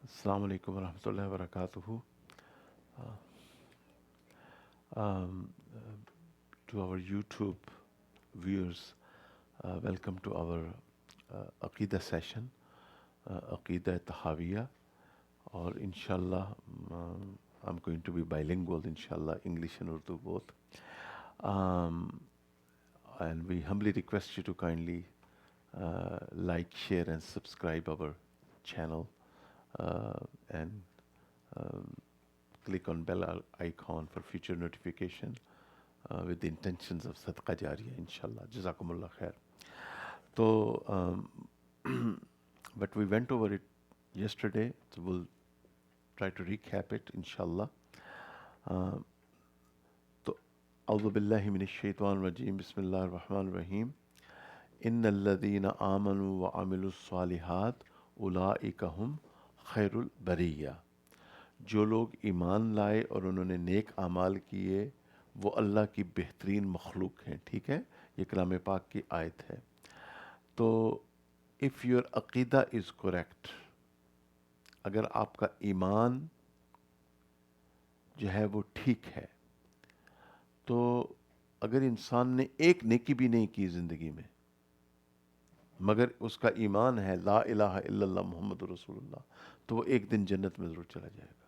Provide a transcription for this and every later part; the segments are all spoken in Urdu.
Assalamu alaikum warahmatullahi wabarakatuh. Um, to our YouTube viewers, welcome to our Aqidah session, Aqidah Tahawiyah, or inshallah, I'm going to be bilingual, inshallah, English and Urdu both. Um, and we humbly request you to kindly like, share, and subscribe our channel, and um, click on bell icon for future notification with the intentions of Sadqa Jariyah, inshallah. Jazakumullah khair. So, but we went over it yesterday, so we'll try to recap it, inshallah. تو اعوذ باللہ من الشیطان الرجیم بسم اللہ الرحمن الرحیم ان الذین آمنوا وعملوا الصالحات اولئک هم خیر البریہ. جو لوگ ایمان لائے اور انہوں نے نیک اعمال کیے وہ اللہ کی بہترین مخلوق ہیں. ٹھیک ہے، یہ کلام پاک کی آیت ہے. تو اف یور عقیدہ از کریکٹ، اگر آپ کا ایمان جو ہے وہ ٹھیک ہے، تو اگر انسان نے ایک نیکی بھی نہیں کی زندگی میں مگر اس کا ایمان ہے لا الہ الا اللہ محمد رسول اللہ، تو وہ ایک دن جنت میں ضرور چلا جائے گا.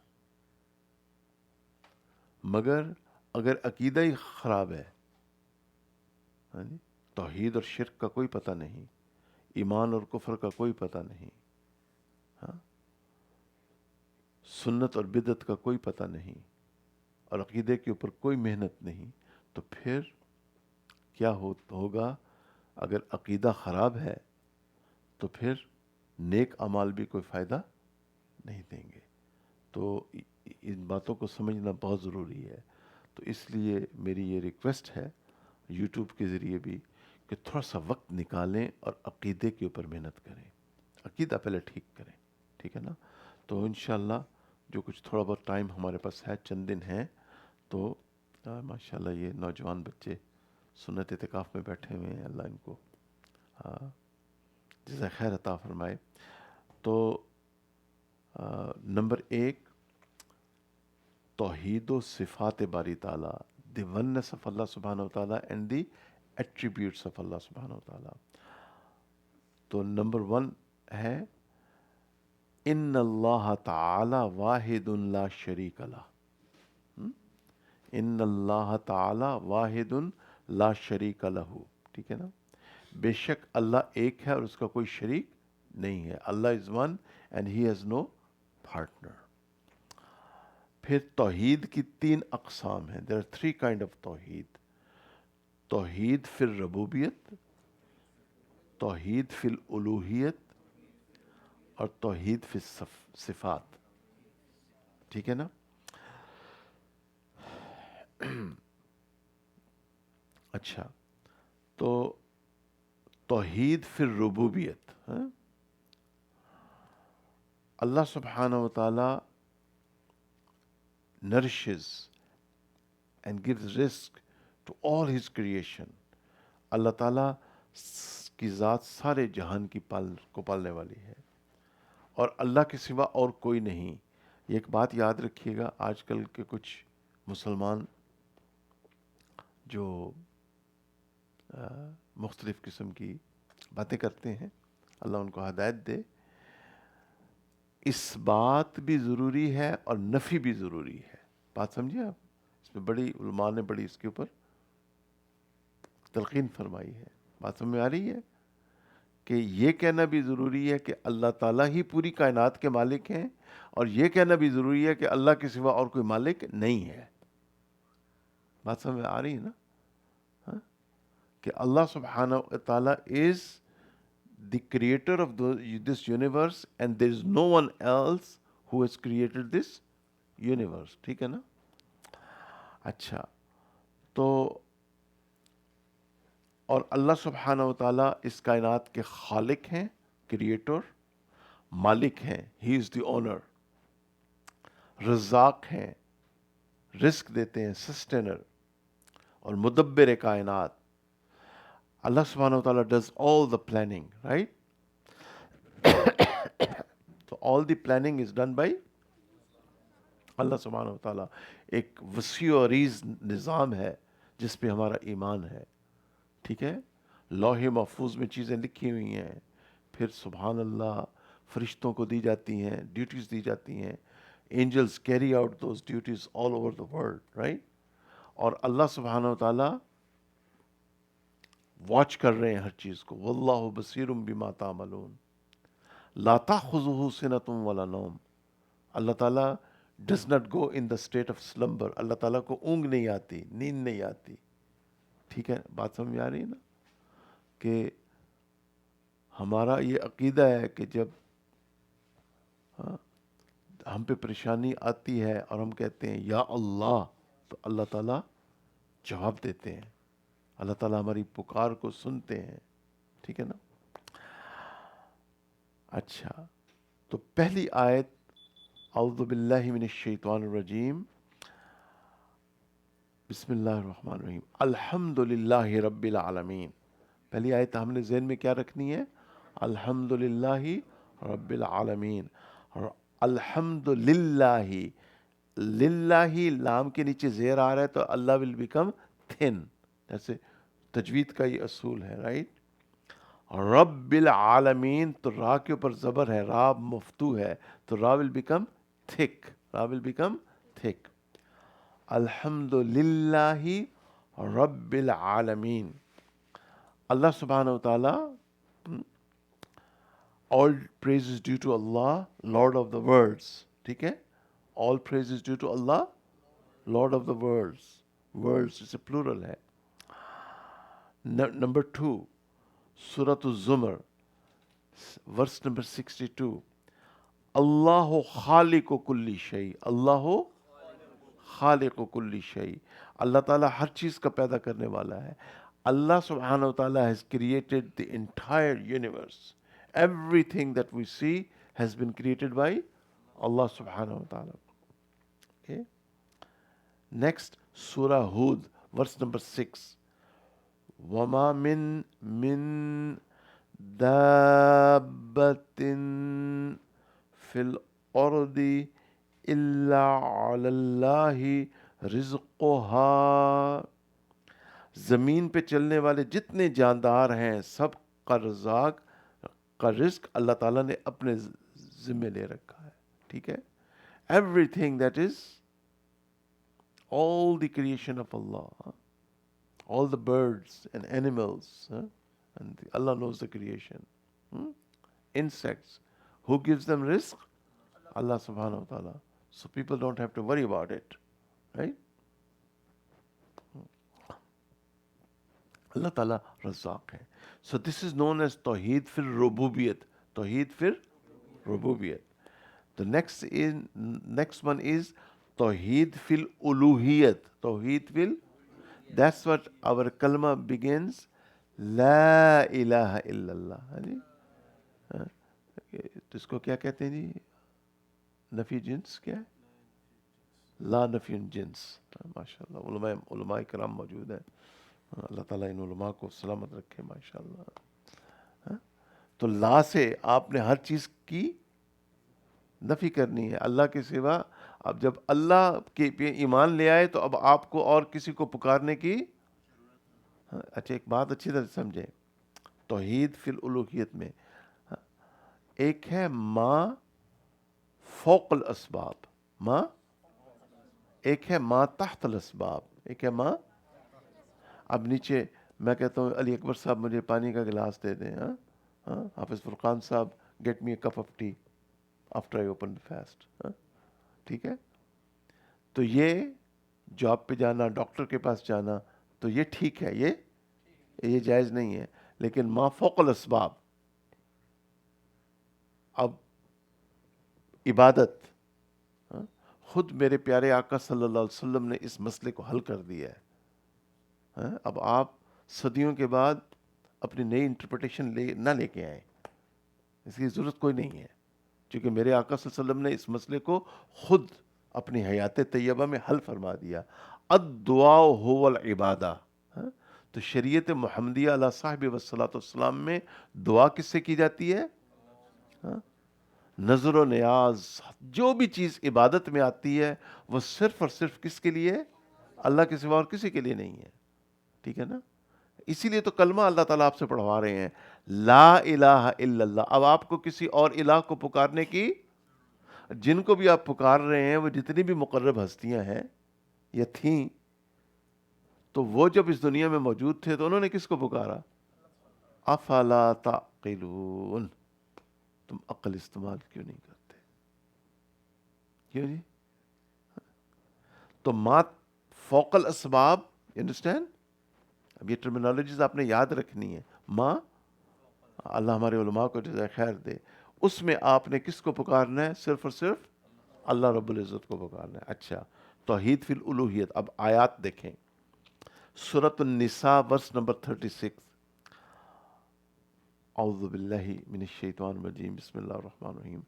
مگر اگر عقیدہ ہی خراب ہے، ہاں جی، توحید اور شرک کا کوئی پتہ نہیں، ایمان اور کفر کا کوئی پتہ نہیں، ہاں، سنت اور بدعت کا کوئی پتہ نہیں، اور عقیدے کے اوپر کوئی محنت نہیں، تو پھر کیا ہوگا؟ اگر عقیدہ خراب ہے تو پھر نیک اعمال بھی کوئی فائدہ نہیں دیں گے. تو ان باتوں کو سمجھنا بہت ضروری ہے. تو اس لیے میری یہ ریکویسٹ ہے یوٹیوب کے ذریعے بھی کہ تھوڑا سا وقت نکالیں اور عقیدے کے اوپر محنت کریں، عقیدہ پہلے ٹھیک کریں. ٹھیک ہے نا؟ تو انشاءاللہ جو کچھ تھوڑا بہت ٹائم ہمارے پاس ہے، چند دن ہیں، تو ماشاءاللہ یہ نوجوان بچے سنت اعتکاف میں بیٹھے ہوئے ہیں، اللہ ان کو جزائے خیر عطا فرمائے. تو نمبر 1، توحید و صفات باری تعالیٰ، دی وننس آف اللہ سبحانہ و تعالیٰ and the attributes of Allah سبحانہ و تعالیٰ. تو نمبر 1 ہے ان اللہ تعالی واحد لا شریک لہ. ان اللہ تعالی واحد لا شریک لہ. ٹھیک ہے نا؟ بے شک اللہ ایک ہے اور اس کا کوئی شریک نہیں ہے. Allah is one and he has no partner. پھر توحید کی 3 اقسام ہیں. دیر آر 3 کائنڈ آف توحید. توحید فی الربوبیت، توحید فی الالوہیت، اور توحید فی الصفات. ٹھیک ہے نا؟ اچھا، تو توحید فی الربوبیت، اللہ سبحانہ و تعالی nourishes and gives risk to all his creation. اللہ تعالیٰ کی ذات سارے جہان کی پالنے والی ہے، اور اللہ کے سوا اور کوئی نہیں. یہ ایک بات یاد رکھیے گا، آج کل کے کچھ مسلمان جو مختلف قسم کی باتیں کرتے ہیں، اللہ ان کو ہدایت دے. اس بات بھی ضروری ہے اور نفی بھی ضروری ہے. بات سمجھے آپ؟ اس میں بڑی علماء نے بڑی اس کے اوپر تلقین فرمائی ہے. بات سمجھ میں آ رہی ہے کہ یہ کہنا بھی ضروری ہے کہ اللہ تعالیٰ ہی پوری کائنات کے مالک ہیں، اور یہ کہنا بھی ضروری ہے کہ اللہ کے سوا اور کوئی مالک نہیں ہے. بات سمجھ میں آ رہی ہے نا؟ ہاں؟ کہ اللہ سبحانہ و تعالیٰ از the creator of this universe and there is no one else who has created this universe. ٹھیک ہے نا؟ اچھا، تو اور اللہ سبحانہ و تعالیٰ اس کائنات کے خالق ہیں، کریٹور، مالک ہیں، ہی از دی اونر، رزاق ہیں، رزق دیتے ہیں، سسٹینر، اور مدبر کائنات. اللہ سبحانہ و تعالیٰ does all the planning, right? تو all the planning is done by اللہ سبحانہ وتعالیٰ. ایک وسیع و عریض نظام ہے جس پہ ہمارا ایمان ہے. ٹھیک ہے, لوح محفوظ میں چیزیں لکھی ہوئی ہیں, پھر سبحان اللہ فرشتوں کو دی جاتی ہیں, ڈیوٹیز دی جاتی ہیں. Angels carry out those duties all over the world, right. اور اللہ سبحانہ وتعالیٰ واچ کر رہے ہیں ہر چیز کو. واللہ بصیر بما تعملون. لا تأخذہ سنۃ ولا نوم. اللہ تعالیٰ does not go in the state of slumber. Allah تعالیٰ کو اونگ نہیں آتی, نیند نہیں آتی. ٹھیک ہے, بات سمجھ میں آ رہی ہے نا, کہ ہمارا یہ عقیدہ ہے کہ جب ہم پہ پریشانی آتی ہے اور ہم کہتے ہیں یا اللہ, تو اللہ تعالیٰ جواب دیتے ہیں, اللہ تعالیٰ ہماری پکار کو سنتے ہیں. ٹھیک ہے نا. اچھا, تو پہلی آیت اعوذ باللہ من الشیطان الرجیم, بسم اللہ الرحمن الرحیم, الحمد للہ رب العالمین. پہلی آیت ہم نے ذہن میں کیا رکھنی ہے؟ الحمد للہ رب العالمین. الحمد للہ, للہ لام کے نیچے زیر آ رہا ہے تو اللہ ول بیکم تھن, جیسے تجوید کا یہ اصول ہے, رائٹ. رب العالمین تو را کے اوپر زبر ہے, را مفتو ہے, تو را ول بیکم تھک, را ول بیکم تھک. الحمد للہ رب العالمین. اللہ سبحانہ وتعالیٰ, all praise is due to Allah, Lord of the worlds. ٹھیک ہے, all praise is due to Allah, Lord of the worlds. Worlds is a plural ہے. Number 2, Surah الزمر, verse number 62. اللہ خالق کل شیء, اللہ خالق کل شیء. اللہ تعالیٰ ہر چیز کا پیدا کرنے والا ہے. اللہ سبحانہ وتعالی has created the entire universe. Everything that we see has been created by Allah subhanahu wa ta'ala. Okay. Next, Surah Hud, verse number 6. وَمَا مِن دَابَّةٍ فِي الْأَرْضِ إِلَّا عَلَى اللَّهِ رِزْقُهَا. زمین پہ چلنے والے جتنے جاندار ہیں سب کا رزاق کا رزق اللہ تعالیٰ نے اپنے ذمے لے رکھا ہے. ٹھیک ہے, every thing that is all the creation of Allah, all the birds and animals, and Allah knows the creation. Insects, who gives them rizq? Allah subhanahu wa ta'ala. So people don't have to worry about it, right? اللہ تعالیٰ رزاق ہے. So this is known as توحید فی الربوبیت, توحید فی الربوبیت. The next one is توحید فی الالوہیت, توحید فی that's what our kalma begins, لا الہ الا اللہ. اس کو کیا کہتے ہیں جی, نفی جنس کیا ہے؟ لا نفی جنس. ماشاء اللہ علماء کرام موجود ہیں, اللہ تعالیٰ ان علماء کو سلامت رکھے ماشاءاللہ. تو لا سے آپ نے ہر چیز کی نفی کرنی ہے اللہ کے سوا. اب جب اللہ کے پہ ایمان لے آئے تو اب آپ کو اور کسی کو پکارنے کی. اچھا, ایک بات اچھی طرح سمجھیں, توحید فی الالوہیت میں ایک ہے ما فوق الاسباب, ما, ایک ہے ما تحت الاسباب, ایک ہے ما. اب نیچے میں کہتا ہوں علی اکبر صاحب مجھے پانی کا گلاس دے دیں, Hafiz Furqan sahib get me a cup of tea after I open the fast. ٹھیک ہے, تو یہ جاب پہ جانا, ڈاکٹر کے پاس جانا, تو یہ ٹھیک ہے, یہ جائز نہیں ہے. لیکن ما فوق الاسباب, اب عبادت, خود میرے پیارے آقا صلی اللہ علیہ وسلم نے اس مسئلے کو حل کر دیا ہے. اب آپ صدیوں کے بعد اپنی نئی انٹرپریٹیشن نہ لے کے آئیں, اس کی ضرورت کوئی نہیں ہے, کیونکہ میرے آقا صلی اللہ علیہ وسلم نے اس مسئلے کو خود اپنی حیات طیبہ میں حل فرما دیا. الدعاء هو العبادہ. تو شریعت محمدیہ علیہ صاحب والصلاۃ والسلام میں دعا کس سے کی جاتی ہے؟ نظر و نیاز، جو بھی چیز عبادت میں آتی ہے وہ صرف اور صرف کس کے لیے؟ اللہ کے سوا اور کسی کے لیے نہیں ہے. ٹھیک ہے نا؟ اسی لیے تو کلمہ اللہ تعالیٰ آپ سے پڑھوا رہے ہیں، لا الہ الا اللہ. اب آپ کو کسی اور الہ کو پکارنے کی، جن کو بھی آپ پکار رہے ہیں وہ جتنی بھی مقرب ہستیاں ہیں یا تھیں، تو وہ جب اس دنیا میں موجود تھے تو انہوں نے کس کو پکارا؟ افلا تعقلون، تم عقل استعمال کیوں نہیں کرتے؟ کیوں جی؟ تو ما فوق الاسباب، انڈرسٹینڈ؟ اب یہ ٹرمینالوجیز آپ نے یاد رکھنی ہے. ما، اللہ ہمارے علماء کو جزائے خیر دے، اس میں آپ نے کس کو پکارنا ہے؟ صرف اور صرف اللہ رب العزت کو پکارنا ہے. اچھا، توحید فی الالوہیت. اب آیات دیکھیں، سورۃ النساء ورس نمبر 36. اعوذ باللہ من الشیطان الرجیم، بسم اللہ الرحمن الرحیم.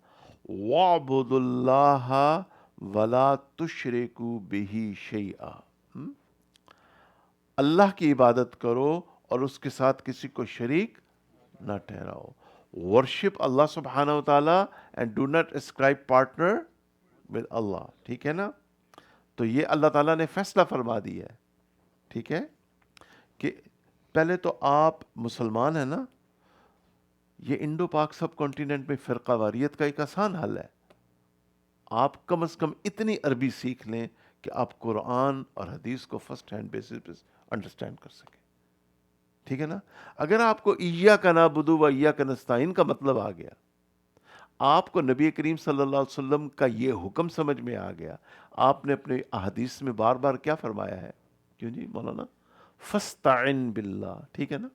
وَاعْبُدُوا اللَّهَ وَلَا تُشْرِكُوا بِهِ شَيْئًا. اللہ کی عبادت کرو اور اس کے ساتھ کسی کو شریک نہ ٹھہراؤ. ورشپ اللہ سبحانہ و تعالی and do not ascribe partner with Allah. ٹھیک ہے نا؟ تو یہ اللہ تعالیٰ نے فیصلہ فرما دیا ہے. ٹھیک ہے کہ پہلے تو آپ مسلمان ہیں نا، یہ انڈو پاک سب کانٹیننٹ میں فرقہ واریت کا ایک آسان حل ہے. آپ کم از کم اتنی عربی سیکھ لیں کہ آپ قرآن اور حدیث کو فرسٹ ہینڈ بیسس پہ انڈرسٹینڈ کر سکیں. ٹھیک ہے نا؟ اگر آپ کو ایاک نعبد و ایاک نستعین کا مطلب آ گیا، آپ کو نبی کریم صلی اللہ علیہ وسلم کا یہ حکم سمجھ میں آ گیا، آپ نے اپنے احادیث میں بار بار کیا فرمایا ہے؟ کیوں جی مولانا؟ فاستعن باللہ. ٹھیک ہے نا؟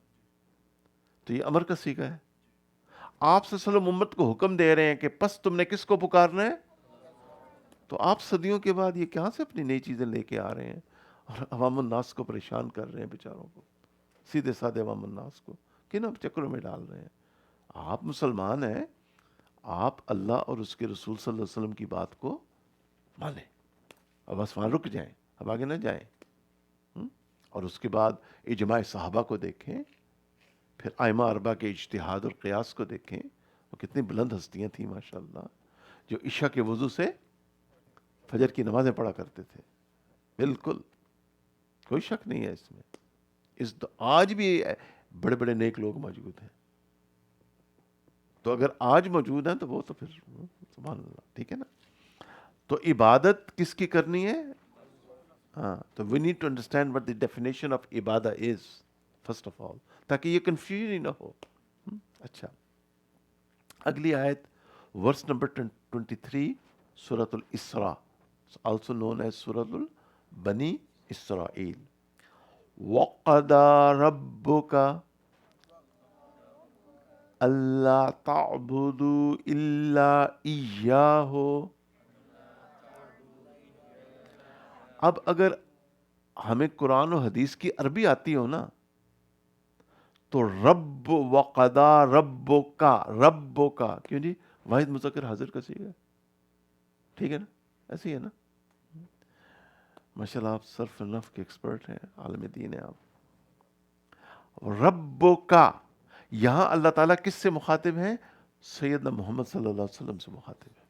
تو یہ امر کا صیغہ ہے. آپ صلی اللہ علیہ وسلم امت کو حکم دے رہے ہیں کہ پس تم نے کس کو پکارنا ہے؟ تو آپ صدیوں کے بعد یہ کہاں سے اپنی نئی چیزیں لے کے آ رہے ہیں اور عوام الناس کو پریشان کر رہے ہیں بیچاروں کو، سیدھے سادھے عوام الناس کو کن اب چکروں میں ڈال رہے ہیں؟ آپ مسلمان ہیں، آپ اللہ اور اس کے رسول صلی اللہ علیہ وسلم کی بات کو مانیں اور بس وہاں رک جائیں، اب آگے نہ جائیں. اور اس کے بعد اجماع صحابہ کو دیکھیں، پھر ائمہ اربعہ کے اجتہاد اور قیاس کو دیکھیں. وہ کتنی بلند ہستیاں تھیں ماشاءاللہ، جو عشاء کے وضو سے فجر کی نمازیں پڑھا کرتے تھے. بالکل کوئی شک نہیں ہے اس میں. آج بھی بڑے بڑے نیک لوگ موجود ہیں. تو اگر آج موجود ہیں تو وہ تو پھر سبحان اللہ. ٹھیک ہے نا؟ تو عبادت کس کی کرنی ہے؟ ہاں، تو we need to understand what the definition of عبادہ از فرسٹ آف آل، تاکہ یہ کنفیوژن ہی نہ ہو. اچھا، اگلی آیت ورس نمبر 23، سورۃ الاسراء، آلسو نون ایز سورۃ البنی اسرائیل. وَقَضَىٰ رَبُّكَ أَلَّا تَعْبُدُوا إِلَّا إِيَّاهُ. اب اگر ہمیں قرآن و حدیث کی عربی آتی ہو نا، تو رب وقضا ربو کا کیوں جی؟ واحد مذکر حاضر کا صیغہ ہے. ٹھیک ہے نا؟ ایسے ہی ہے نا؟ ماشاء اللہ آپ صرف نحو کے ایکسپرٹ ہیں، عالم دین ہیں آپ. ربو کا، یہاں اللہ تعالیٰ کس سے مخاطب ہیں؟ سیدنا محمد صلی اللہ علیہ وسلم سے مخاطب ہے.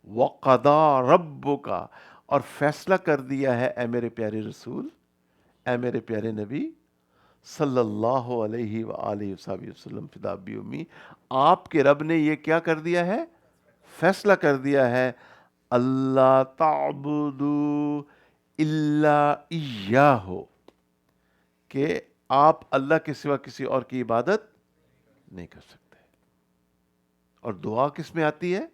وقضا ربو کا، اور فیصلہ کر دیا ہے اے میرے پیارے رسول، اے میرے پیارے نبی صلی اللہ علیہ وآلہ وسلم، فدا بی امی، آپ کے رب نے یہ کیا کر دیا ہے؟ فیصلہ کر دیا ہے، اللہ تعبدو الا ایاہ، کہ آپ اللہ کے سوا کسی اور کی عبادت نہیں کر سکتے. اور دعا کس میں آتی ہے؟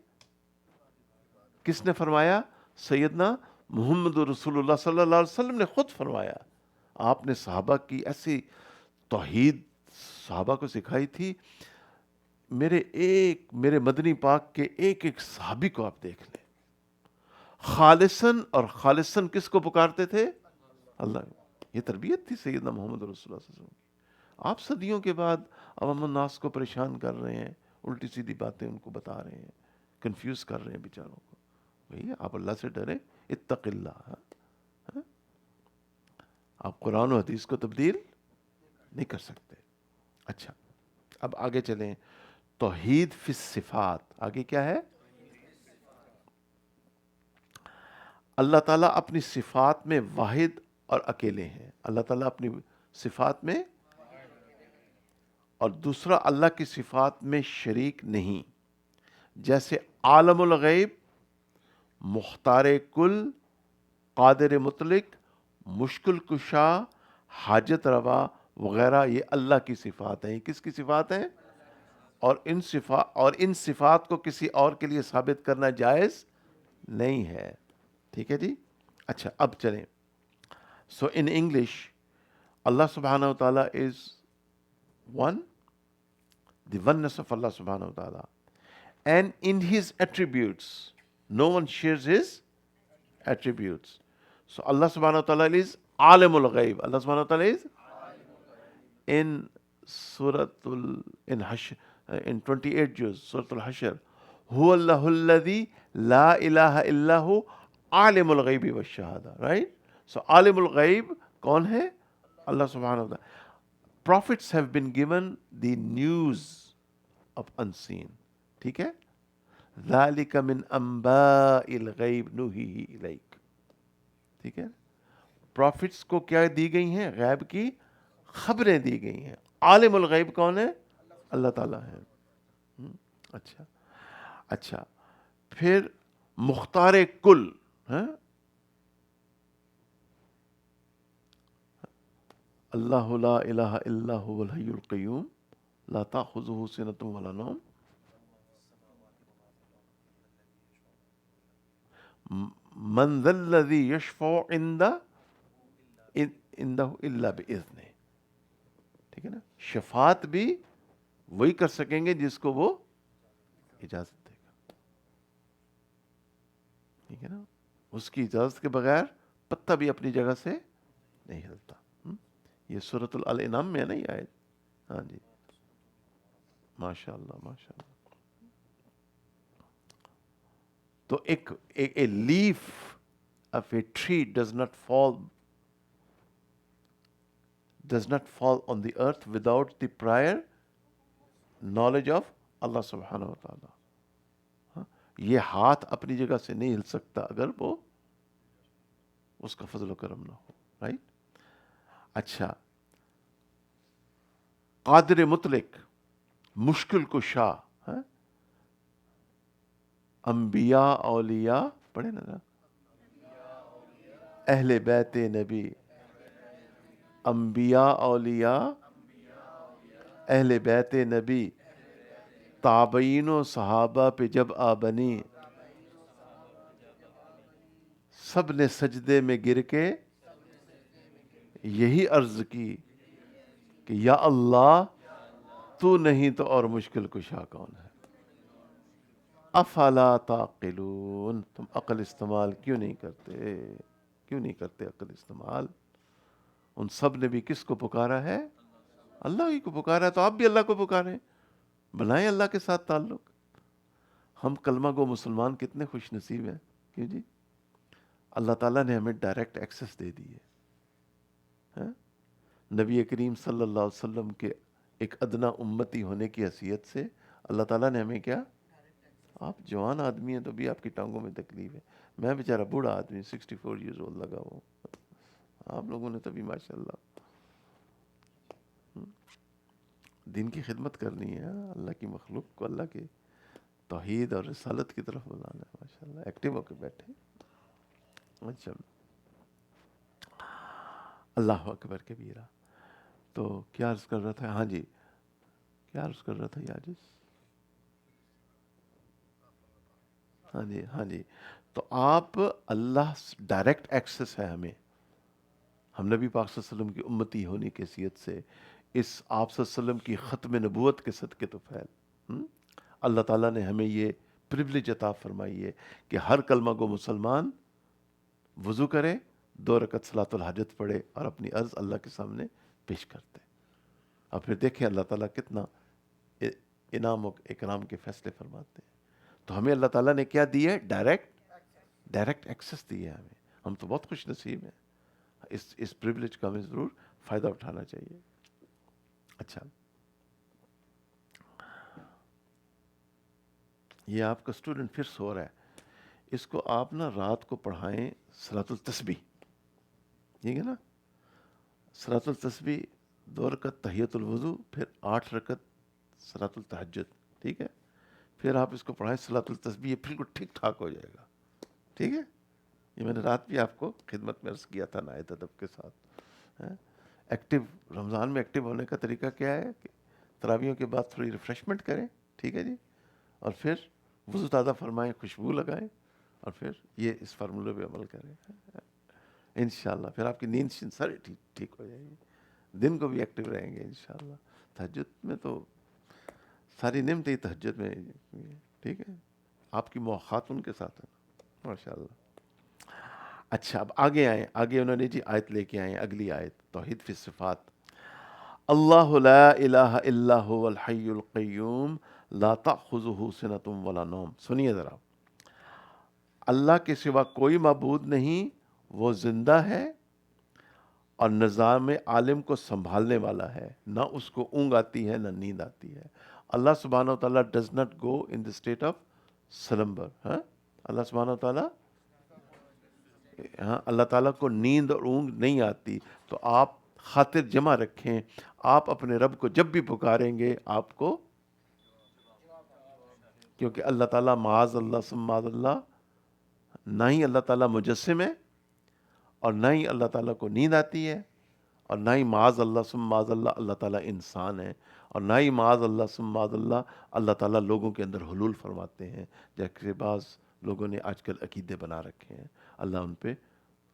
کس نے فرمایا؟ سیدنا محمد رسول اللہ صلی اللہ علیہ وسلم نے خود فرمایا. آپ نے صحابہ کی ایسی توحید صحابہ کو سکھائی تھی. میرے مدنی پاک کے ایک ایک صحابی کو آپ دیکھ لیں، خالصاً، اور خالصاً کس کو پکارتے تھے؟ اللہ. یہ تربیت تھی سیدنا محمد رسول اللہ صلی اللہ علیہ وسلم کی. آپ صدیوں کے بعد عوام الناس کو پریشان کر رہے ہیں، الٹی سیدھی باتیں ان کو بتا رہے ہیں، کنفیوز کر رہے ہیں بیچاروں کو. بھئی آپ اللہ سے ڈریں، اتق اللہ. آپ قرآن و حدیث کو تبدیل نہیں کر سکتے. اچھا، اب آگے چلیں. توحید فی الصفات, آگے کیا ہے؟ اللہ تعالیٰ اپنی صفات میں واحد اور اکیلے ہیں. اللہ تعالیٰ اپنی صفات میں, اور دوسرا اللہ کی صفات میں شریک نہیں. جیسے عالم الغیب, مختار کل, قادر مطلق, مشکل کشا, حاجت روا وغیرہ, یہ اللہ کی صفات ہیں. یہ کس کی صفات ہیں؟ اور ان صفات کو کسی اور کے لیے ثابت کرنا جائز نہیں ہے. ٹھیک ہے جی. اچھا اب چلیں. سو ان انگلش, اللہ سبحانہ و تعالیٰ is one, the oneness of Allah subhanahu wa ta'ala, and in his attributes no one shares his attributes. So Allah subhanahu wa ta'ala is alimul ghaib. Allah subhanahu wa ta'ala is in in 28 juz suratul hashr, huwa Allahu alladhi la ilaha illahu alimul ghaibi wash shahada. Right? So alimul ghaib kaun hai? Allah subhanahu wa ta'ala. Prophets have been given the news of unseen. ٹھیک ہے. ذَلِكَ مِنْ أَنْبَاءِ الْغَيْبِ نُوحِيهِ إِلَيْكَ. ٹھیک ہے. پروفٹس کو کیا دی گئی ہیں؟ غیب کی خبریں دی گئی ہیں. عالم الغیب کون ہے؟ اللہ تعالیٰ ہے. اچھا اچھا. پھر مختار کل, اللہ لا الہ الا هو الحی القیوم لا تأخذہ سنۃ ولا نوم من ذا الذی یشفع عندہ الا بإذنہ. ٹھیک ہے نا. شفاعت بھی وہی کر سکیں گے جس کو وہ اجازت دے گا. ٹھیک ہے نا. اس کی اجازت کے بغیر پتہ بھی اپنی جگہ سے نہیں ہلتا. یہ سورۃ الانعام میں ہے نا یہ آیت. ہاں جی. ماشاء اللہ ماشاء اللہ. تو ایک leaf of a tree does not fall on the earth without the prior knowledge of Allah سبحانہ و تعالی. یہ ہاتھ اپنی جگہ سے نہیں ہل سکتا اگر وہ اس کا فضل و کرم نہ ہو. رائٹ. اچھا. قادر مطلق, مشکل کشا, انبیاء اولیاء, پڑھے نا, اہل بیت نبی, انبیاء اولیاء, اہل بیت نبی, تابعین و صحابہ پہ جب آ بنی, سب نے سجدے میں گر کے یہی عرض کی کہ یا اللہ تو نہیں تو اور مشکل کشا کون ہے. افلا تعقلون, تم عقل استعمال کیوں نہیں کرتے عقل استعمال. ان سب نے بھی کس کو پکارا ہے؟ اللہ ہی کو پکارا ہے. تو آپ بھی اللہ کو پکاریں, بنائیں اللہ کے ساتھ تعلق. ہم کلمہ گو مسلمان کتنے خوش نصیب ہیں. کیوں جی؟ اللہ تعالیٰ نے ہمیں ڈائریکٹ ایکسس دے دی ہے. نبی کریم صلی اللہ علیہ وسلم کے ایک ادنا امتی ہونے کی حیثیت سے اللہ تعالیٰ نے ہمیں کیا, آپ جوان آدمی ہیں تو بھی آپ کی ٹانگوں میں تکلیف ہے. میں بیچارہ بوڑھا آدمی 64 ایئرز اولڈ لگا ہوا. آپ لوگوں نے تو بھی ماشاءاللہ دین کی خدمت کرنی ہے, اللہ کی مخلوق کو اللہ کے توحید اور رسالت کی طرف بلانا ہے. ماشاءاللہ ایکٹیو ہو کے بیٹھے. اچھا. اللہ اکبر کبیرہ. تو کیا عرض کر رہا تھا؟ ہاں جی, کیا عرض کر رہا تھا یاجز؟ ہاں جی. تو آپ اللہ ڈائریکٹ ایکسس ہے ہمیں. ہم نبی پاک صلی اللہ علیہ وسلم کی امتی ہونے کی حیثیت سے اس آپ صلی اللہ علیہ وسلم کی ختم نبوت کے صدقے تو پھیل اللہ تعالیٰ نے ہمیں یہ پریولیج عطا فرمائی ہے کہ ہر کلمہ گو مسلمان وضو کرے, 2 رکعت صلاۃ الحاجت پڑھے اور اپنی عرض اللہ کے سامنے پیش کرتے. اور پھر دیکھیں اللہ تعالیٰ کتنا انعام و اکرام کے فیصلے فرماتے ہیں. تو ہمیں اللہ تعالیٰ نے کیا دی ہے؟ ڈائریکٹ ایکسس دی ہے ہمیں. ہم تو بہت خوش نصیب ہیں. اس پریولیج کا ہمیں ضرور فائدہ اٹھانا چاہیے. اچھا. یہ آپ کا اسٹوڈنٹ پھر سو رہا ہے، اس کو آپ نا رات کو پڑھائیں صلاۃ التسبیح، ٹھیک ہے نا؟ صلاۃ التسبیح 2 رکعت تحیۃ الوضو، پھر 8 رکعت صلاۃ التہجد، ٹھیک ہے؟ پھر آپ اس کو پڑھائیں صلاۃ التسبیح، یہ بالکل ٹھیک ٹھاک ہو جائے گا، ٹھیک ہے؟ یہ میں نے رات بھی آپ کو خدمت میں عرض کیا تھا نہایت ادب کے ساتھ۔ ایکٹیو رمضان میں ایکٹیو ہونے کا طریقہ کیا ہے کہ تراویحوں کے بعد تھوڑی ریفریشمنٹ کریں، ٹھیک ہے جی، اور پھر وضو تازہ فرمائیں، خوشبو لگائیں، اور پھر یہ اس فارمولے پہ عمل کریں، انشاءاللہ پھر آپ کی نیند ساری ٹھیک ہو جائے گی، دن کو بھی ایکٹیو رہیں گے انشاءاللہ۔ تہجد میں تو ساری نعمتیں تہجد میں، ٹھیک ہے، آپ کی مواخات ان کے ساتھ ہیں ماشاءاللہ۔ اچھا اب آگے آئیں، آگے انہوں نے جی آیت لے کے آئیں، اگلی آیت توحید فی الصفات۔ اللہ لا الہ الا هو الحی القیوم لا تأخذہ سنۃ ولا نوم۔ سنیے ذرا، اللہ کے سوا کوئی معبود نہیں، وہ زندہ ہے اور نظام عالم کو سنبھالنے والا ہے، نہ اس کو اونگ آتی ہے نہ نیند آتی ہے۔ اللہ سبحانہ و تعالیٰ does not go in the state of سلمبر، ہاں، اللہ سبحانہ و تعالیٰ، ہاں، اللہ تعالیٰ کو نیند اور اونگ نہیں آتی، تو آپ خاطر جمع رکھیں، آپ اپنے رب کو جب بھی پکاریں گے آپ کو، کیونکہ اللہ تعالیٰ معاذ اللہ ثم معاذ اللہ، نہ ہی اللہ تعالیٰ مجسم ہے اور نہ ہی اللہ تعالیٰ کو نیند آتی ہے، اور نہ ہی معاذ اللہ ثم معاذ اللہ اللہ تعالیٰ انسان ہے، اور نہ ہی معاذ اللہ ثم معاذ اللہ اللہ تعالیٰ لوگوں کے اندر حلول فرماتے ہیں، جیسے بعض لوگوں نے آج کل عقیدے بنا رکھے ہیں۔ اللہ ان پہ،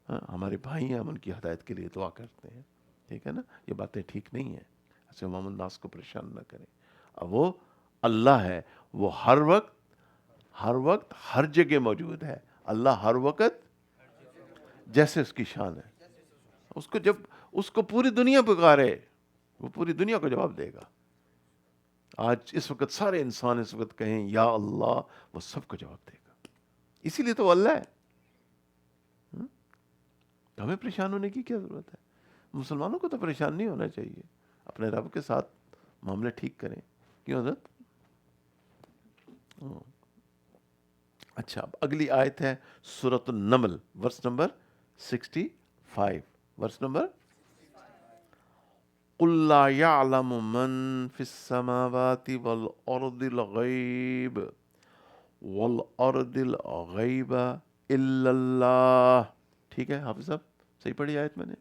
ہاں، ہمارے بھائی ہیں، ہم ان کی ہدایت کے لیے دعا کرتے ہیں، ٹھیک ہے نا؟ یہ باتیں ٹھیک نہیں ہیں، ایسے عوام الناس کو پریشان نہ کریں۔ اب وہ اللہ ہے، وہ ہر وقت ہر جگہ موجود ہے، اللہ ہر وقت جیسے اس کی شان ہے، اس کو جب اس کو پوری دنیا پکارے وہ پوری دنیا کو جواب دے گا۔ آج اس وقت سارے انسان اس وقت کہیں یا اللہ، وہ سب کو جواب دے گا، اسی لیے تو وہ اللہ ہے۔ تو ہمیں پریشان ہونے کی کیا ضرورت ہے؟ مسلمانوں کو تو پریشان نہیں ہونا چاہیے، اپنے رب کے ساتھ معاملے ٹھیک کریں، کیوں حضرت؟ اچھا اب اگلی آیت ہے سورۃ النمل، ورس نمبر 65، ورس نمبر، قُلْ لَا يَعْلَمُ مَنْ فِي السَّمَاوَاتِ وَالْأَرْضِ الْغَيْبَ إِلَّا اللَّهُ۔ ٹھیک ہے حافظ صاحب، صحیح پڑھی آیت میں نے؟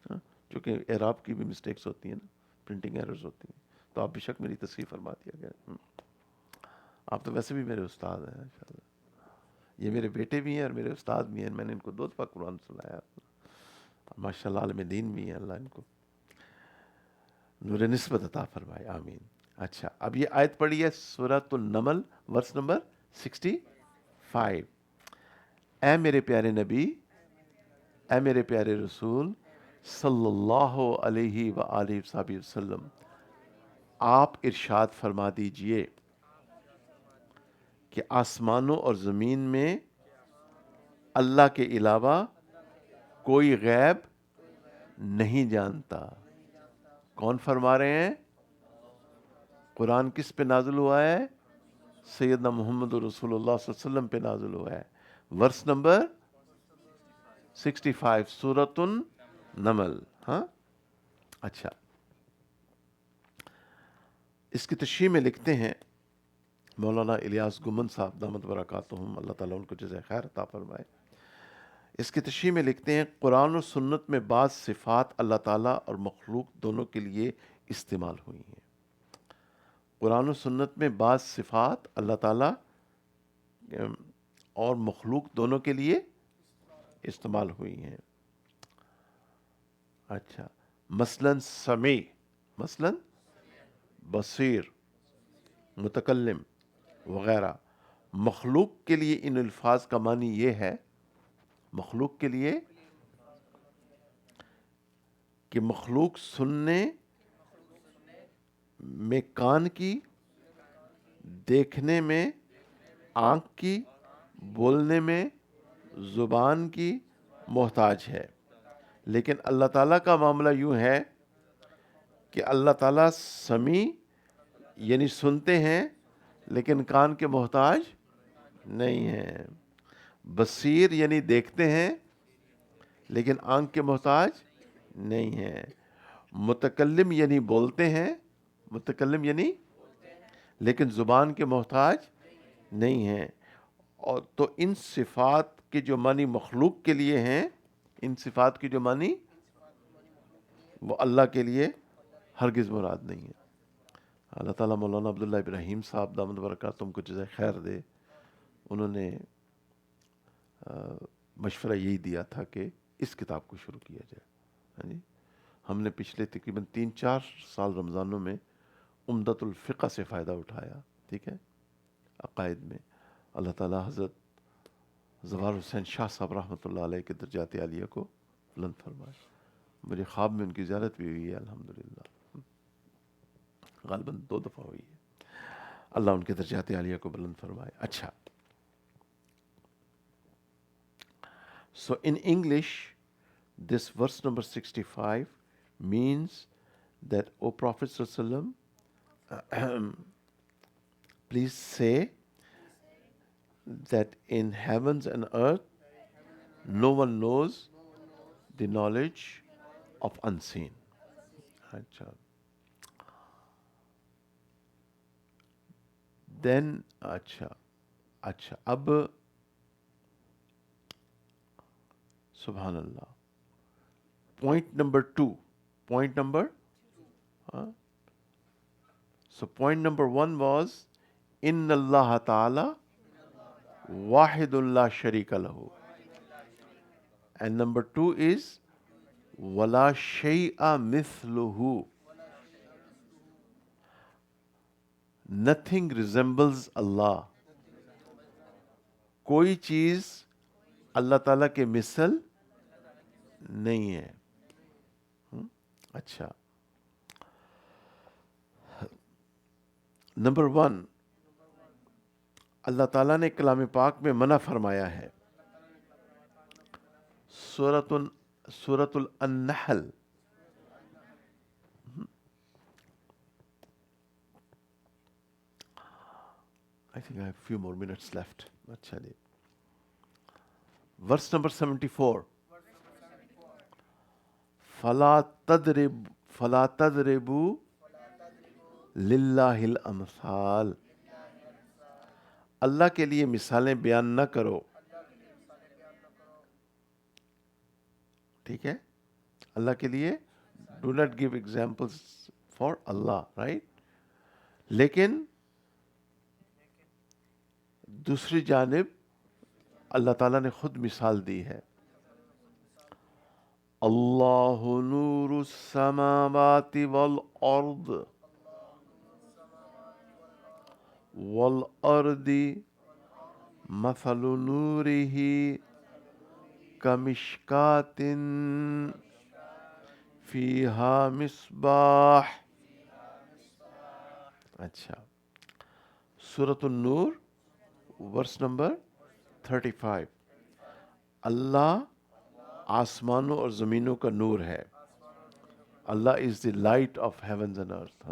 ہاں، چونکہ اعراب کی بھی مسٹیکس ہوتی ہیں نا، پرنٹنگ ایررز ہوتی ہیں، تو آپ بے شک میری تصحیح فرما دیا گیا۔ آپ تو ویسے بھی میرے استاد ہیں انشاءاللہ، یہ میرے بیٹے بھی ہیں اور میرے استاد بھی ہیں، میں نے ان کو 2 دفعہ قرآن سنایا، ماشاءاللہ عالم دین بھی ہیں، اللہ ان کو نور نسبت عطا فرمائے، آمین۔ اچھا اب یہ آیت پڑھی ہے سورۃ النمل، ورس نمبر 65۔ اے میرے پیارے نبی، اے میرے پیارے رسول صلی اللہ علیہ وآلہ وصحبہ وسلم، آپ ارشاد فرما دیجئے کہ آسمانوں اور زمین میں اللہ کے علاوہ کوئی غیب نہیں جانتا۔ کون فرما رہے ہیں؟ قرآن کس پہ نازل ہوا ہے؟ سیدنا محمد رسول اللہ صلی اللہ علیہ وسلم پہ نازل ہوا ہے، ورس نمبر 65، سورۃ النمل۔ ہاں اچھا، اس کی تشریح میں لکھتے ہیں مولانا الیاس گمن صاحب دامت برکاتہم، اللہ تعالیٰ ان کو جزائے خیر عطا فرمائے۔ اس کی تشریح میں لکھتے ہیں قرآن و سنت میں بعض صفات اللہ تعالیٰ اور مخلوق دونوں کے لیے استعمال ہوئی ہیں۔ قرآن و سنت میں بعض صفات اللہ تعالیٰ اور مخلوق دونوں کے لیے استعمال ہوئی ہیں۔ اچھا، مثلاً سمیع، مثلاً بصیر، متکلم وغیرہ۔ مخلوق کے لیے ان الفاظ کا معنی یہ ہے، مخلوق کے لیے کہ مخلوق سننے میں کان کی، دیکھنے میں آنکھ کی، بولنے میں زبان کی محتاج ہے، لیکن اللہ تعالیٰ کا معاملہ یوں ہے کہ اللہ تعالیٰ سمیع یعنی سنتے ہیں، لیکن کان کے محتاج نہیں ہیں. بصیر یعنی دیکھتے ہیں لیکن آنکھ کے محتاج نہیں ہیں. متکلم یعنی بولتے ہیں، متکلم یعنی لیکن زبان کے محتاج نہیں ہیں. اور تو ان صفات کے جو معنی مخلوق کے لیے ہیں، ان صفات کی جو معنی وہ اللہ کے لیے ہرگز مراد نہیں ہے. اللہ تعالیٰ مولانا عبداللہ ابراہیم صاحب دامت برکاتہم کو جزائے خیر دے. انہوں نے مشورہ یہی دیا تھا کہ اس کتاب کو شروع کیا جائے. ہاں جی، ہم نے پچھلے تقریباً 3-4 سال رمضانوں میں عمدۃ الفقہ سے فائدہ اٹھایا. ٹھیک ہے، عقائد میں. اللہ تعالیٰ حضرت زوار حسین شاہ صاحب رحمۃ اللہ علیہ کے درجات عالیہ کو بلند فرمائے. مجھے خواب میں ان کی زیارت بھی ہوئی ہے الحمدللہ، غالباً 2 دفعہ ہوئی ہے. اللہ ان کے درجات عالیہ کو بلند فرمائے. اچھا، so in English this verse number 65 means that, O Prophet sallallahu alaihi wasallam, please say that in heavens and earth no one knows the knowledge of unseen. اچھا، then اچھا اب سبحان اللہ. Point number 2. So point number 1 was Inna Allah Ta'ala Wahidun La Sharika Lahu. And number 2 is Wala Shay'a Mithluhu. Nothing resembles Allah. کوئی چیز اللہ تعالیٰ کے مثل نہیں ہے. اچھا، نمبر 1، اللہ تعالیٰ نے کلام پاک میں منع فرمایا ہے. سورۃ النحل I think I have a few more minutes left. اچھا جی، ورس نمبر 74، فلا تضربوا للہ الامثال. اللہ کے لیے مثالیں بیان نہ کرو. ٹھیک ہے، اللہ کے لیے do not give examples for Allah, right. لیکن دوسری جانب اللہ تعالیٰ نے خود مثال دی ہے. اللہ نور السماوات والارض والارض مثل نورہ کمشکات فیہا مصباح. اچھا، سورۃ النور ورس نمبر 35. اللہ آسمانوں اور زمینوں کا نور ہے. Allah is the light of heavens and earth.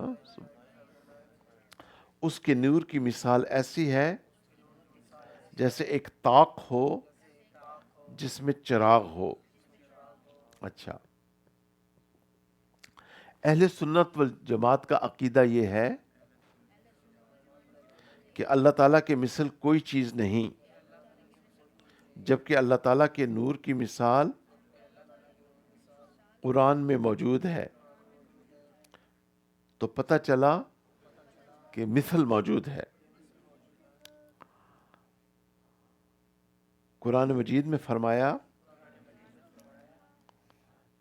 اس کے نور کی مثال ایسی ہے جیسے ایک طاق ہو جس میں چراغ ہو. اچھا، اہل سنت والجماعت کا عقیدہ یہ ہے کہ اللہ تعالیٰ کے مثل کوئی چیز نہیں، جبکہ اللہ تعالیٰ کے نور کی مثال قرآن میں موجود ہے. تو پتہ چلا کہ مثل موجود ہے. قرآن مجید میں فرمایا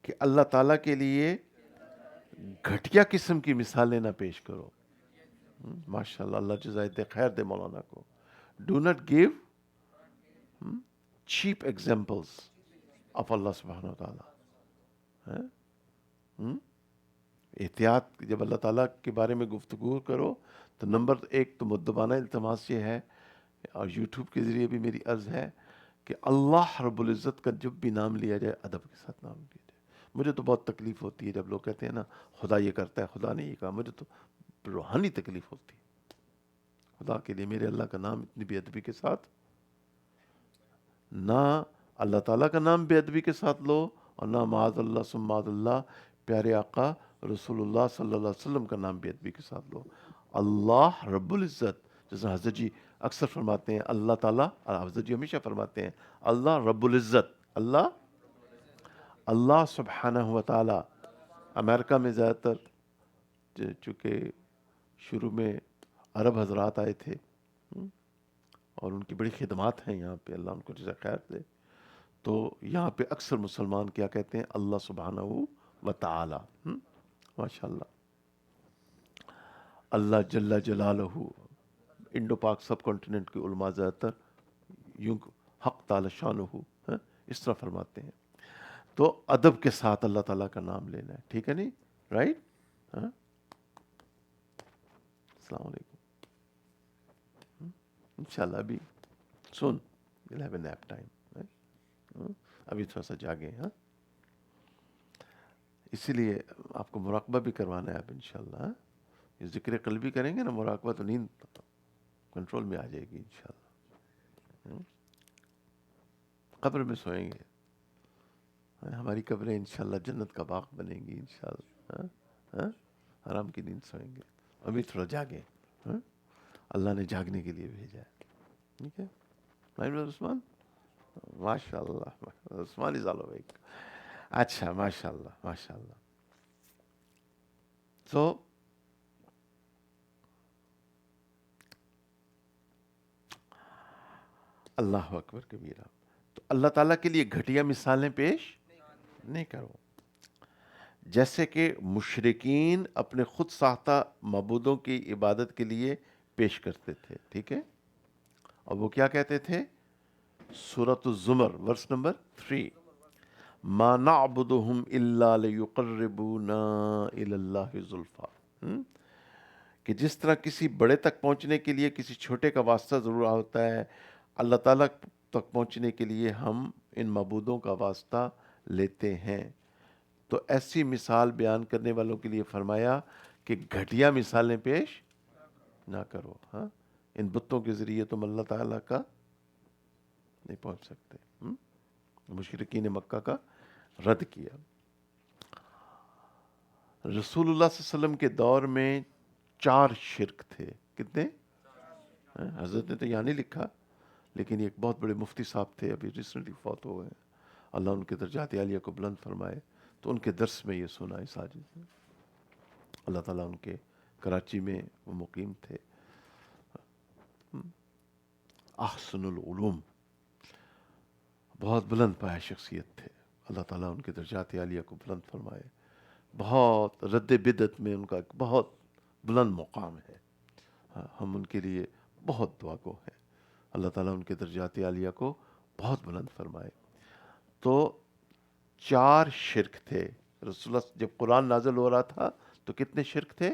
کہ اللہ تعالیٰ کے لیے گھٹیا قسم کی مثالیں نہ پیش کرو. ماشاء اللہ، اللہ جزائے دے خیر دے مولانا کو. Do not give cheap examples of Allah سبحانہ وتعالیٰ. احتیاط، جب اللہ تعالیٰ کے بارے میں گفتگو کرو تو نمبر 1 تو مدبانہ التماس یہ ہے، اور یوٹیوب کے ذریعے بھی میری عرض ہے کہ اللہ رب العزت کا جب بھی نام لیا جائے ادب کے ساتھ نام لیا جائے. مجھے تو بہت تکلیف ہوتی ہے جب لوگ کہتے ہیں نا خدا یہ کرتا ہے، خدا نے یہ کہا. مجھے تو روحانی تکلیف ہوتی ہے. خدا کے لیے میرے اللہ کا نام اتنی بے ادبی کے ساتھ نہ اللہ تعالیٰ کا نام بے ادبی کے ساتھ لو، اور نہ معاذ اللہ ثم معاذ اللہ پیارے آقا رسول اللہ صلی اللہ علیہ وسلم کا نام بے ادبی کے ساتھ لو۔ اللہ رب العزت، جیسے حضرت جی اکثر فرماتے ہیں اللہ تعالیٰ، اور حضرت جی ہمیشہ فرماتے ہیں اللہ رب العزت، اللہ سبحانہ و تعالیٰ۔ امریکہ میں زیادہ تر چونکہ شروع میں عرب حضرات آئے تھے اور ان کی بڑی خدمات ہیں یہاں پہ، اللہ ان کو جزا خیر دے، تو یہاں پہ اکثر مسلمان کیا کہتے ہیں اللہ سبحانہ و تعالی، ماشاء اللہ، اللہ جل جلالہ۔ انڈو پاک سب کانٹیننٹ کے علماء زیادہ تر یوں حق تعالی شانہ اس طرح فرماتے ہیں۔ تو ادب کے ساتھ اللہ تعالیٰ کا نام لینا ہے، ٹھیک ہے نہیں؟ رائٹ؟ السلام علیکم۔ انشاءاللہ ابھی سن we'll have a nap time، ابھی تھوڑا سا جاگے ہیں، اسی لیے آپ کو مراقبہ بھی کروانا ہے اب انشاءاللہ۔ یہ ذکر قلبی کریں گے نا، مراقبہ تو نیند کنٹرول میں آ جائے گی انشاءاللہ۔ قبر میں سوئیں گے، ہماری قبریں انشاءاللہ جنت کا باغ بنیں گی انشاءاللہ، آرام کی نیند سوئیں گے، ابھی تھوڑا جاگیں، اللہ نے جاگنے کے لیے بھیجا ہے، ٹھیک ہے؟ عثمان ماشاء اللہ، عثمان از آل اویک، اچھا ماشاء اللہ ماشاء اللہ۔ تو اللہ اکبر کبیرہ، تو اللہ تعالیٰ کے لیے گھٹیا مثالیں پیش نہیں کرو، جیسے کہ مشرکین اپنے خود ساختہ معبودوں کی عبادت کے لیے پیش کرتے تھے، ٹھیک ہے؟ اور وہ کیا کہتے تھے؟ سورۃ الزمر ورس نمبر 3، ما نعبدهم الا لیقربونا الی اللہ زلفی، کہ جس طرح کسی بڑے تک پہنچنے کے لیے کسی چھوٹے کا واسطہ ضرور ہوتا ہے، اللہ تعالیٰ تک پہنچنے کے لیے ہم ان معبودوں کا واسطہ لیتے ہیں۔ تو ایسی مثال بیان کرنے والوں کے لیے فرمایا کہ گھٹیا مثالیں پیش نہ کرو، ان بتوں کے ذریعے تم اللہ تعالیٰ کا نہیں پہنچ سکتے۔ مشرکین مکہ کا رد کیا۔ رسول اللہ صلی اللہ علیہ وسلم کے دور میں 4 شرک تھے، کتنے؟ حضرت نے تو یہاں نہیں لکھا، لیکن یہ ایک بہت بڑے مفتی صاحب تھے، ابھی ریسنٹلی فوت ہو گئے، اللہ ان کے درجات عالیہ کو بلند فرمائے، تو ان کے درس میں یہ سنا اس آج سے، اللہ تعالیٰ ان کے کراچی میں وہ مقیم تھے، احسن العلوم، بہت بلند پایہ شخصیت تھے، اللہ تعالیٰ ان کے درجات عالیہ کو بلند فرمائے، بہت رد بدعت میں ان کا ایک بہت بلند مقام ہے، ہم ان کے لیے بہت دعا گو ہیں، اللہ تعالیٰ ان کے درجات عالیہ کو بہت بلند فرمائے۔ تو 4 شرک تھے رسول اللہ، جب قرآن نازل ہو رہا تھا تو کتنے شرک تھے؟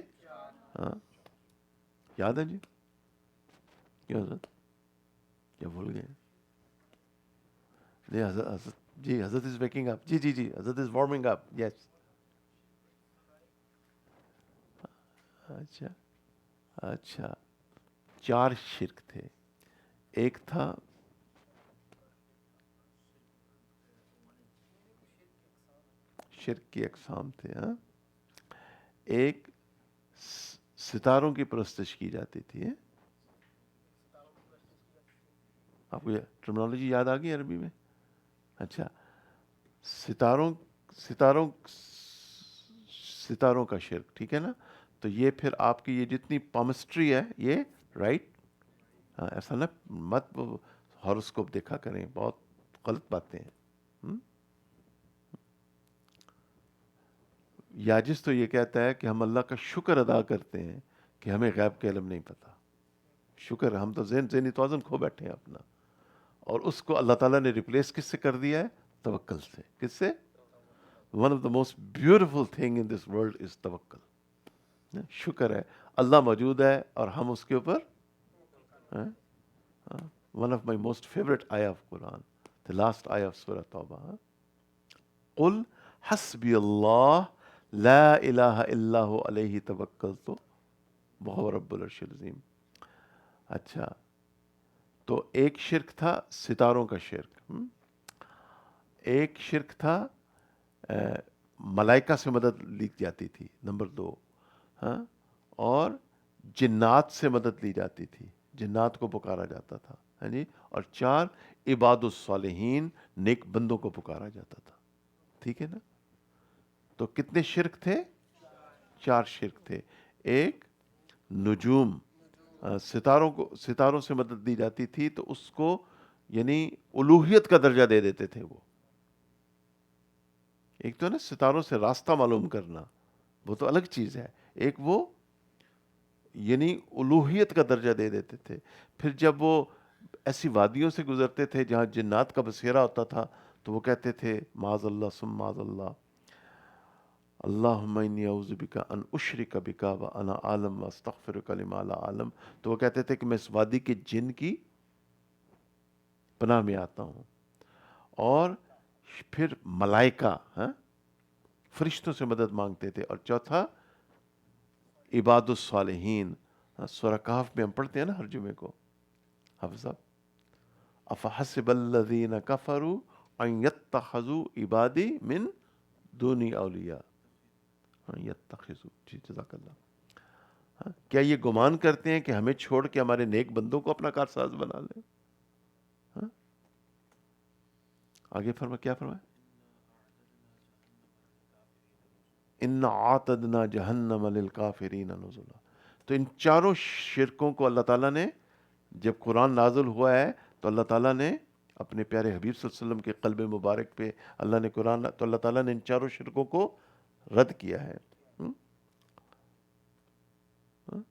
یاد ہے جی؟ کیا حضرت؟ کیا بھول گئے؟ جی حضرت، جی حضرت از ویکنگ اپ، جی جی جی حضرت از وارمنگ اپ، یس۔ اچھا اچھا، 4 شرک تھے، ایک تھا شرک کی اقسام تھے، ایک ستاروں کی پرستش کی جاتی تھی، آپ کو ٹرمنالوجی یاد آ گئی عربی میں؟ اچھا، ستاروں کا شرک، ٹھیک ہے نا؟ تو یہ پھر آپ کی یہ جتنی پامسٹری ہے یہ رائٹ، ایسا نہ مت ہاروسکوپ دیکھا کریں، بہت غلط باتیں ہیں۔ یاجس تو یہ کہتا ہے کہ ہم اللہ کا شکر ادا کرتے ہیں کہ ہمیں غیب کا علم نہیں پتا، شکر، ہم تو ذہنی توازن کھو بیٹھے ہیں اپنا، اور اس کو اللہ تعالیٰ نے ریپلیس کس سے کر دیا ہے؟ توکل سے۔ کس سے؟ One of the most beautiful thing in this world is توکل، شکر ہے اللہ موجود ہے اور ہم اس کے اوپر، one of my most favourite آیا آف قرآن، the last آیا of سورہ توبہ، قل حسبی اللہ لا الہ الا ہو علیہ توکلت وہو رب العرش العظیم۔ اچھا، تو ایک شرک تھا ستاروں کا شرک، ایک شرک تھا ملائکہ سے مدد لی جاتی تھی، نمبر 2، ہاں، اور جنات سے مدد لی جاتی تھی، جنات کو پکارا جاتا تھا، ہاں جی، اور 4 عباد الصالحین نیک بندوں کو پکارا جاتا تھا، ٹھیک ہے نا؟ تو کتنے شرک تھے؟ 4 شرک تھے۔ ایک، نجوم، ستاروں سے مدد دی جاتی تھی تو اس کو یعنی الوہیت کا درجہ دے دیتے تھے وہ۔ ایک تو ہے نا ستاروں سے راستہ معلوم کرنا، وہ تو الگ چیز ہے، ایک وہ یعنی الوہیت کا درجہ دے دیتے تھے۔ پھر جب وہ ایسی وادیوں سے گزرتے تھے جہاں جنات کا بسیرا ہوتا تھا تو وہ کہتے تھے معاذ اللہ ثم معاذ اللہ، اللہم انی اعوذ بک ان اشرک بک وانا اعلم واستغفرک لما لا اعلم، تو وہ کہتے تھے کہ میں اس وادی کے جن کی پناہ میں آتا ہوں۔ اور پھر ملائکہ، ہاں، فرشتوں سے مدد مانگتے تھے۔ اور چوتھا، عباد الصالحین، سورہ کہف میں ہم پڑھتے ہیں نا ہر جمعے کو، حافظ صاحب، افحسب الذین کفروا ان یتخذوا عبادی من دونی اولیاء، یتخذوا، جی جزاک اللہ، ہاں، کیا یہ گمان کرتے ہیں کہ ہمیں چھوڑ کے ہمارے نیک بندوں کو اپنا کارساز بنا لیں؟ ہاں، آگے کیا فرمایا؟ ان اعتدنا جہنم للکافرین نزلا۔ تو ان چاروں شرکوں کو اللہ تعالیٰ نے، جب قرآن نازل ہوا ہے تو اللہ تعالیٰ نے اپنے پیارے حبیب صلی اللہ علیہ وسلم کے قلب مبارک پہ اللہ نے قرآن، تو اللہ تعالیٰ نے ان چاروں شرکوں کو رد کیا ہے۔ ہم؟ ہم؟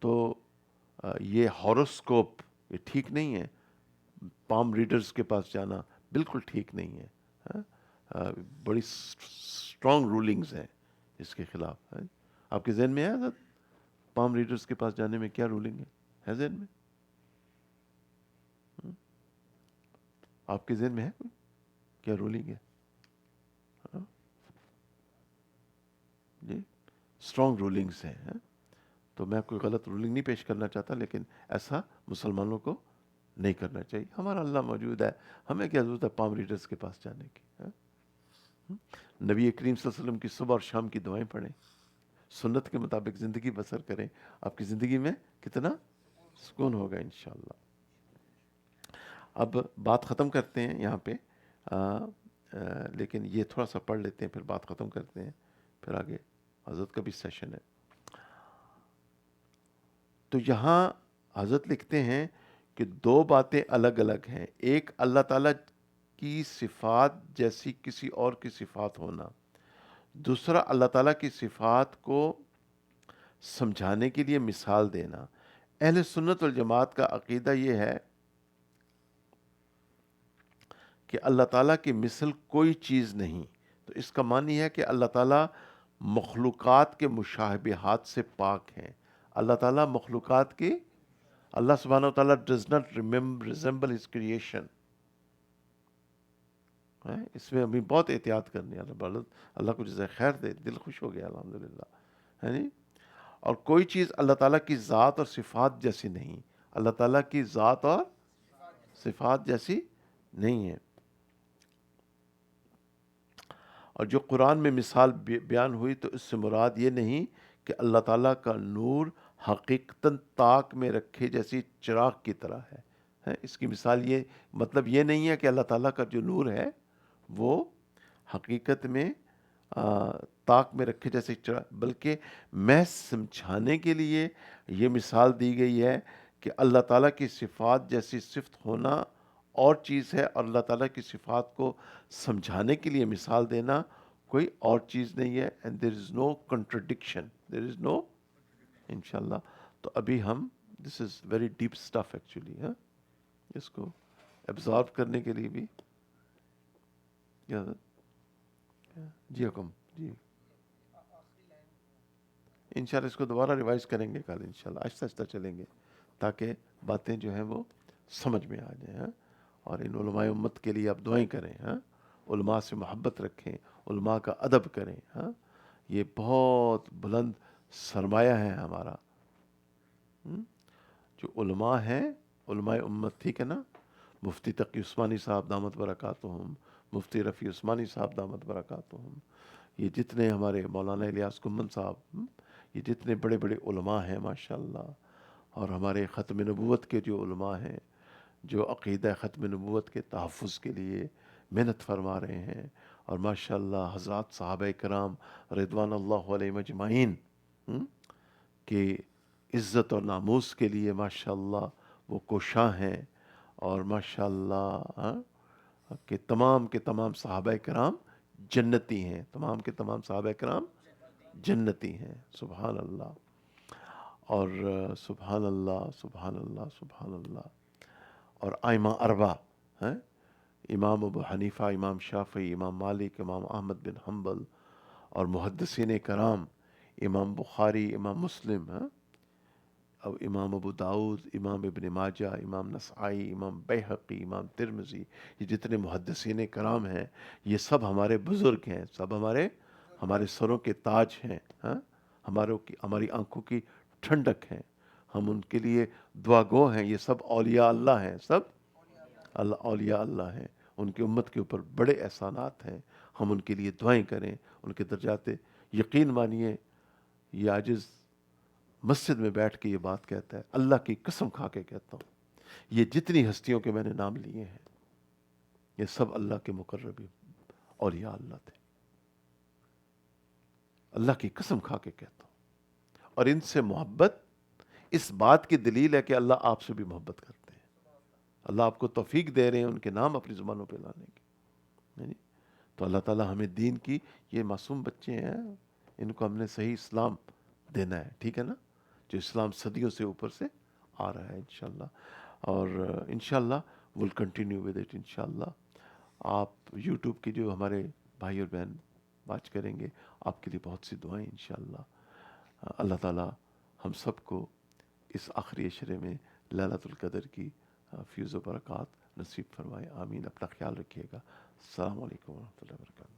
تو یہ ہاروسکوپ، یہ ٹھیک نہیں ہے، پام ریڈرز کے پاس جانا بالکل ٹھیک نہیں ہے، ہاں، بڑی اسٹرانگ رولنگز ہیں اس کے خلاف، ہاں۔ آپ کے ذہن میں ہے حضرت پام ریڈرز کے پاس جانے میں کیا رولنگ ہے ذہن میں؟ آپ کے ذہن میں ہے کوئی کیا رولنگ ہے؟ ہاں؟ جی، اسٹرانگ رولنگز ہیں، ہاں؟ تو میں کوئی غلط رولنگ نہیں پیش کرنا چاہتا، لیکن ایسا مسلمانوں کو نہیں کرنا چاہیے۔ ہمارا اللہ موجود ہے، ہمیں کیا ضرورت ہے پام ریڈرز کے پاس جانے کی، ہاں؟ نبی کریم صلی اللہ علیہ وسلم کی صبح اور شام کی دعائیں پڑھیں، سنت کے مطابق زندگی بسر کریں، آپ کی زندگی میں کتنا سکون ہوگا انشاءاللہ۔ اب بات ختم کرتے ہیں یہاں پہ، لیکن یہ تھوڑا سا پڑھ لیتے ہیں پھر بات ختم کرتے ہیں، پھر آگے حضرت کا بھی سیشن ہے۔ تو یہاں حضرت لکھتے ہیں کہ 2 باتیں الگ الگ ہیں، ایک اللہ تعالیٰ کی صفات جیسی کسی اور کی صفات ہونا، دوسرا اللہ تعالیٰ کی صفات کو سمجھانے کے لیے مثال دینا۔ اہل سنت والجماعت کا عقیدہ یہ ہے کہ اللہ تعالیٰ کی مثل کوئی چیز نہیں، تو اس کا معنی ہے کہ اللہ تعالیٰ مخلوقات کے مشابہات سے پاک ہیں۔ اللہ تعالیٰ مخلوقات کی، اللہ سبحانہ و تعالیٰ does not resemble his creation، اس میں ابھی بہت احتیاط کرنی ہے، اللہ کو جزائے خیر دے، دل خوش ہو گیا الحمدللہ، ہے نہیں؟ اور کوئی چیز اللہ تعالیٰ کی ذات اور صفات جیسی نہیں، اللہ تعالیٰ کی ذات اور صفات جیسی نہیں ہے۔ اور جو قرآن میں مثال بیان ہوئی تو اس سے مراد یہ نہیں کہ اللہ تعالیٰ کا نور حقیقتاً طاق میں رکھے جیسی چراغ کی طرح ہے، اس کی مثال یہ مطلب یہ نہیں ہے کہ اللہ تعالیٰ کا جو نور ہے وہ حقیقت میں طاق میں رکھے جیسے چراغ، بلکہ محض سمجھانے کے لیے یہ مثال دی گئی ہے کہ اللہ تعالیٰ کی صفات جیسی صفت ہونا اور چیز ہے، اور اللہ تعالیٰ کی صفات کو سمجھانے کے لیے مثال دینا کوئی اور چیز نہیں ہے، and there is no contradiction, there is no، انشاءاللہ۔ تو ابھی ہم this is very deep stuff actually، ہاں، اس کو absorb کرنے کے لیے بھی جی حکم، جی انشاءاللہ اس کو دوبارہ ریوائز کریں گے کل انشاءاللہ، آہستہ آہستہ چلیں گے تاکہ باتیں جو ہیں وہ سمجھ میں آ جائیں، ہاں؟ اور ان علماء امت کے لیے آپ دعائیں کریں، ہاں، علماء سے محبت رکھیں، علماء کا ادب کریں، ہاں، یہ بہت بلند سرمایہ ہے ہمارا، جو علماء ہیں، علماء امت، ٹھیک ہے نا، مفتی تقی عثمانی صاحب دامت برکاتہم، مفتی رفیع عثمانی صاحب دامت برکاتہم، یہ جتنے ہمارے مولانا الیاس کمن صاحب، یہ جتنے بڑے بڑے علماء ہیں ماشاءاللہ، اور ہمارے ختم نبوت کے جو علماء ہیں، جو عقیدہ ختم نبوت کے تحفظ کے لیے محنت فرما رہے ہیں، اور ماشاءاللہ حضرات صحابہ کرام رضوان اللہ علیہ مجمعین کہ عزت اور ناموس کے لیے ماشاءاللہ وہ کوشاں ہیں، اور ماشاءاللہ کہ تمام کے تمام صحابہ کرام جنتی ہیں، تمام کے تمام صحابہ کرام جنتی ہیں، سبحان اللہ، اور سبحان اللہ سبحان اللہ سبحان اللہ، اور ائمہ اربع ہیں، امام ابو حنیفہ، امام شافعی، امام مالک، امام احمد بن حنبل، اور محدثین کرام، امام بخاری، امام مسلم، اب امام ابو داؤد، امام ابن ماجہ، امام نسائی، امام بیہقی، امام ترمذی، یہ جتنے محدثین کرام ہیں، یہ سب ہمارے بزرگ ہیں، سب ہمارے سروں کے تاج ہیں، ہماری آنکھوں کی ٹھنڈک ہیں، ہم ان کے لیے دعا گو ہیں، یہ سب اولیاء اللہ ہیں، سب اولیاء اللہ ہیں، ان کی امت کے اوپر بڑے احسانات ہیں، ہم ان کے لیے دعائیں کریں، ان کے درجات، یقین مانیے یہ عاجز مسجد میں بیٹھ کے یہ بات کہتا ہے، اللہ کی قسم کھا کے کہتا ہوں، یہ جتنی ہستیوں کے میں نے نام لیے ہیں، یہ سب اللہ کے مقربی اولیاء اللہ تھے، اللہ کی قسم کھا کے کہتا ہوں، اور ان سے محبت اس بات کی دلیل ہے کہ اللہ آپ سے بھی محبت کرتے ہیں، اللہ آپ کو توفیق دے رہے ہیں ان کے نام اپنی زبانوں پہ لانے کی، یعنی تو اللہ تعالیٰ ہمیں دین کی، یہ معصوم بچے ہیں، ان کو ہم نے صحیح اسلام دینا ہے، ٹھیک ہے نا، جو اسلام صدیوں سے اوپر سے آ رہا ہے انشاءاللہ، اور انشاءاللہ ول کنٹینیو ود اٹ انشاءاللہ۔ آپ یوٹیوب کے جو ہمارے بھائی اور بہن واچ کریں گے، آپ کے لیے بہت سی دعائیں انشاءاللہ، اللہ تعالیٰ ہم سب کو اس آخری عشرے میں لیلۃ القدر کی فیض و برکات نصیب فرمائے، آمین۔ اپنا خیال رکھیے گا، السلام علیکم ورحمۃ اللہ وبرکاتہ۔